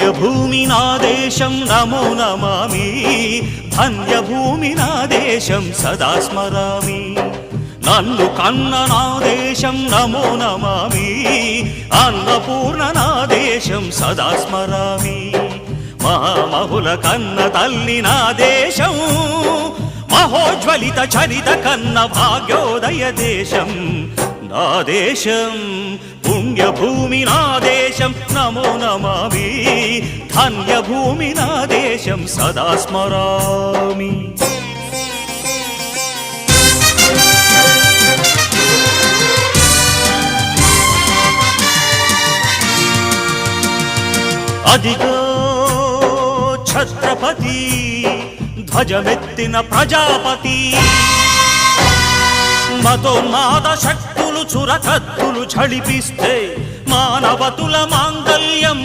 పుణ్యభూమి నా దేశం నమో నమామి, ధన్యభూమి నా దేశం సదా స్మరామి. నన్ను కన్న నా దేశం నమో నమామి, అన్నపూర్ణ నా దేశం సదా స్మరామి. మహామహుల కన్న తల్లి నా దేశం, మహోజ్వలిత చరిత కన్న భాగ్యోదయ దేశం నా దేశం. పుణ్యభూమి నా దేశం నమో నమామి, ధన్యభూమి నా దేశం సదా స్మరామి. అదిగో ఛత్రపతి ధ్వజమెత్తిన ప్రజాపతి, మతోన్మాద శక్తులు చురకత్తులు ఝళిపిస్తే మానవతుల మాంగల్యం